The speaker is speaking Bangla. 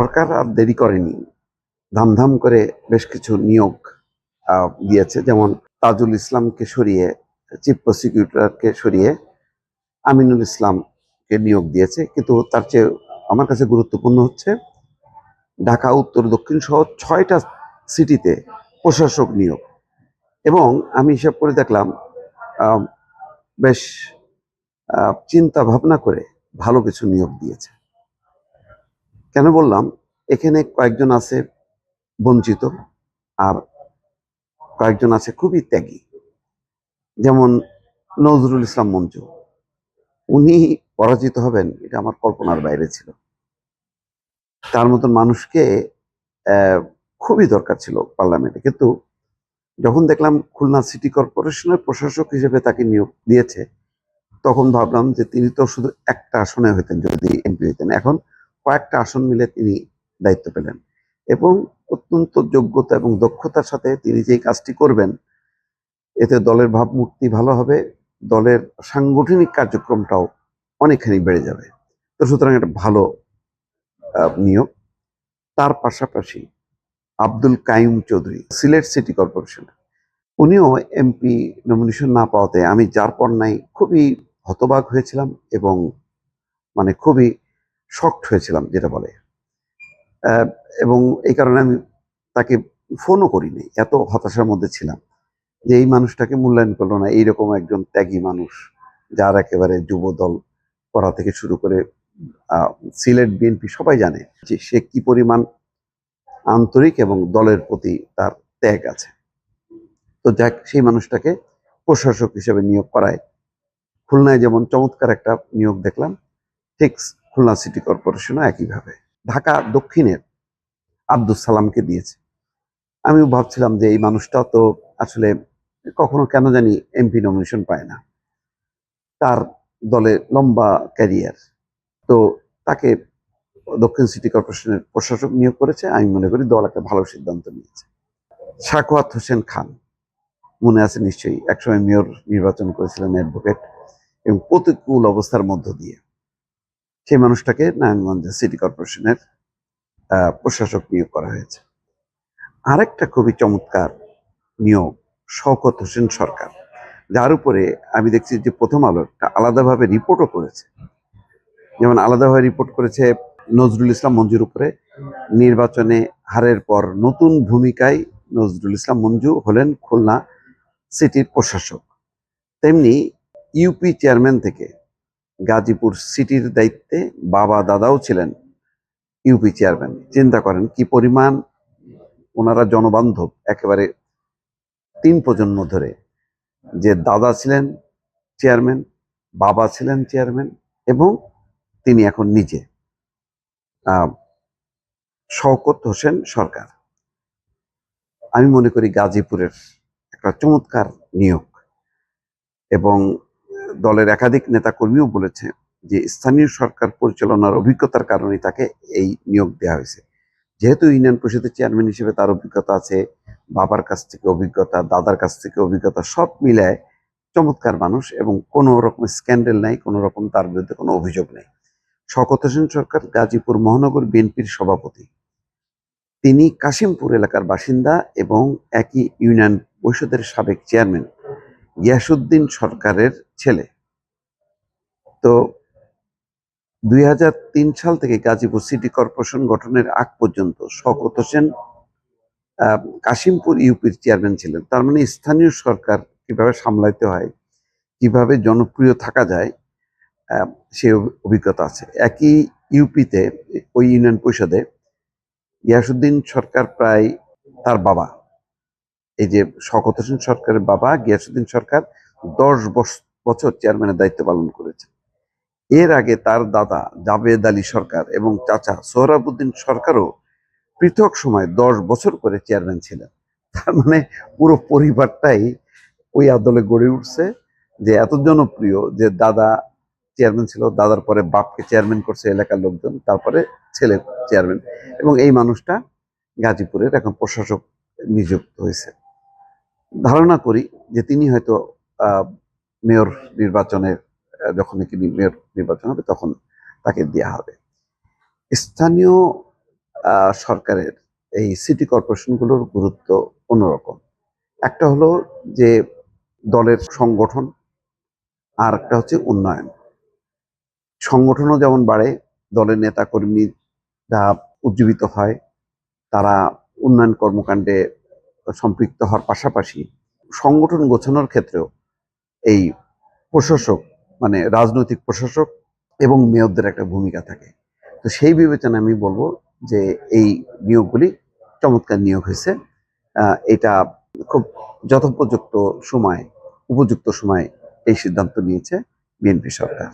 সরকার আর দেরি করেনি, ধামধাম করে বেশ কিছু নিয়োগ দিয়েছে। যেমন তাজুল ইসলামকে সরিয়ে, চিফ প্রসিকিউটরকে সরিয়ে আমিনুল ইসলামকে নিয়োগ দিয়েছে। কিন্তু তার চেয়ে আমার কাছে গুরুত্বপূর্ণ হচ্ছে ঢাকা উত্তর দক্ষিণ সহ 6টা সিটিতে প্রশাসক নিয়োগ। এবং আমি হিসাব করে দেখলাম বেশ চিন্তা ভাবনা করে ভালো কিছু নিয়োগ দিয়েছে। কেন বললাম, এখানে কয়েকজন আছে বঞ্চিত, আর কয়েকজন আছে খুবই ত্যাগী। যেমন নজরুল ইসলাম মঞ্জু, উনি পরাজিত হবেন এটা আমার কল্পনার বাইরে ছিল। তার মতন মানুষকে খুবই দরকার ছিল পার্লামেন্টে। কিন্তু যখন দেখলাম খুলনা সিটি কর্পোরেশনের প্রশাসক হিসেবে তাকে নিয়োগ দিয়েছে, তখন ভাবলাম যে তিনি তো শুধু একটা আসনে হইতেন যদি এমপি হইতেন, এখন কয়েকটা আসন মিলে তিনি দায়িত্ব পেলেন এবং অত্যন্ত যোগ্যতা এবং দক্ষতার সাথে তিনি যেই কাজটি করবেন, এতে দলের ভাবমূর্তি ভালো হবে, দলের সাংগঠনিক কার্যক্রমটাও অনেকখানি বেড়ে যাবে। তো সুতরাং একটা ভালো নিয়োগ। তার পাশাপাশি আব্দুল কাইম চৌধুরী, সিলেট সিটি কর্পোরেশন, উনিও এমপি নমিনেশন না পাওয়াতে আমি যার পর নাই খুবই হতবাক হয়েছিলাম এবং মানে খুবই শকড হয়েছিলাম যেটা বলে। এবং এই কারণে আমি তাকে ফোনও করিনি, এত হতাশার মধ্যে ছিলাম যে এই মানুষটাকে মূল্যায়ন করলো না। এইরকম একজন ত্যাগী মানুষ, যার একেবারে যুব দল করা থেকে শুরু করে সিলেট বিএনপি সবাই জানে যে সে কি পরিমাণ আন্তরিক এবং দলের প্রতি তার ত্যাগ আছে। তো যাক, সেই মানুষটাকে প্রশাসক হিসেবে নিয়োগ করায় খুলনায় যেমন চমৎকার একটা নিয়োগ দেখলাম, ঠিক খুলনা সিটি কর্পোরেশনও একইভাবে ঢাকা দক্ষিণের আব্দুল সালামকে দিয়েছে। আমিও ভাবছিলাম যে এই মানুষটা তো আসলে কখনো কেন জানি এমপি নমিনেশন পায় না, তার দলে লম্বা ক্যারিয়ার, তো তাকে দক্ষিণ সিটি কর্পোরেশনের প্রশাসক নিয়োগ করেছে। আমি মনে করি দল একটা ভালো সিদ্ধান্ত নিয়েছে। সাখাওয়াত হোসেন খান, মনে আছে নিশ্চয়ই, একসময় মেয়র নির্বাচন করেছিলেন অ্যাডভোকেট, এবং প্রতিকূল অবস্থার মধ্য দিয়ে সেই মানুষটাকে নারায়ণগঞ্জ সিটি কর্পোরেশনের প্রশাসক নিয়োগ করা হয়েছে। আরেকটা খুবই চমৎকার নিয়োগ শওকত হোসেন সরকার, যার উপরে আমি দেখছি যে প্রথম আলো একটা আলাদাভাবে রিপোর্টও করেছে। যেমন আলাদাভাবে রিপোর্ট করেছে নজরুল ইসলাম মঞ্জুর উপরে, নির্বাচনে হারের পর নতুন ভূমিকায় নজরুল ইসলাম মঞ্জু হলেন খুলনা সিটির প্রশাসক। তেমনি ইউপি চেয়ারম্যান থেকে গাজীপুর সিটির দায়িত্বে বাবা দাদাও ছিলেন ইউপি চেয়ারম্যান। চিন্তা করেন কি পরিমাণ ওনারা জনবান্ধব, একেবারে 3 প্রজন্ম ধরে, যে দাদা ছিলেন চেয়ারম্যান, বাবা ছিলেন চেয়ারম্যান, এবং তিনি এখন নিজে। শওকত হোসেন সরকার আমি মনে করি গাজীপুরের একটা চমৎকার নিয়োগ, এবং দলের একাধিক নেতাকর্মীও বলেছে যে স্থানীয় সরকার পরিচালনার অভিজ্ঞতার কারণে তাকে এই নিয়োগ দেওয়া হয়েছে। যেহেতু ইউনিয়ন পরিষদের চেয়ারম্যান হিসেবে তার অভিজ্ঞতা আছে, বাবার কাছ থেকে অভিজ্ঞতা, দাদার কাছ থেকে অভিজ্ঞতা, সব মিলায় চমৎকার মানুষ, এবং কোনো রকম স্ক্যান্ডেল নাই, কোনো রকম তার বিরুদ্ধে কোনো অভিযোগ নেই। শওকত হোসেন সরকার গাজীপুর মহানগর বিএনপির সভাপতি, তিনি কাশিমপুর এলাকার বাসিন্দা এবং একই ইউনিয়ন পরিষদের সাবেক চেয়ারম্যান গিয়াসউদ্দিন সরকারের ছেলে। তো 2003 সাল থেকে গাজীপুর সিটি কর্পোরেশন গঠনের আগ পর্যন্ত শওকত হোসেন কাশিমপুর ইউপির চেয়ারম্যান ছিলেন। তার মানে স্থানীয় সরকার কিভাবে সামলাইতে হয়, কিভাবে জনপ্রিয় থাকা যায়, সে অভিজ্ঞতা আছে। একই ইউপিতে, ওই ইউনিয়ন পরিষদে গিয়াসউদ্দিন সরকার প্রায়, তার বাবা, এই যে শওকত হোসেন সরকারের বাবা গিয়াসউদ্দিন সরকার 10 বছর চেয়ারম্যানের দায়িত্ব পালন করেছে। এর আগে তার দাদা জাবেদ আলী সরকার এবং চাচা সোহরাবুদ্দিন সরকারও পৃথক সময় 10 বছর করে চেয়ারম্যান ছিলেন। তার মানে পুরো পরিবারটাই ওই আদলে গড়ে উঠছে, যে এত জনপ্রিয় যে দাদা চেয়ারম্যান ছিল, দাদার পরে বাপকে চেয়ারম্যান করছে এলাকার লোকজন, তারপরে ছেলে চেয়ারম্যান, এবং এই মানুষটা গাজীপুরের এখন প্রশাসক নিযুক্ত হয়েছে। ধারণা করি যে তিনি হয়তো মেয়র নির্বাচনের, যখন মেয়র নির্বাচন হবে তখন তাকে দেওয়া হবে। স্থানীয় সরকারের এই সিটি কর্পোরেশনগুলোর গুরুত্ব অন্যরকম। একটা হলো যে দলের সংগঠন, আর একটা হচ্ছে উন্নয়ন। সংগঠনও যেমন বাড়ে, দলের নেতা কর্মীরা উজ্জীবিত হয়, তারা উন্নয়ন কর্মকাণ্ডে সম্পৃক্ত হওয়ার পাশাপাশি সংগঠন গোছানোর ক্ষেত্রেও এই প্রশাসক, মানে রাজনৈতিক প্রশাসক এবং মেয়রদের একটা ভূমিকা থাকে। তো সেই বিবেচনায় আমি বলবো যে এই নিয়োগগুলি চমৎকার নিয়োগ হয়েছে। এটা খুব যথোপযুক্ত সময়, উপযুক্ত সময় এই সিদ্ধান্ত নিয়েছে বিএনপি সরকার।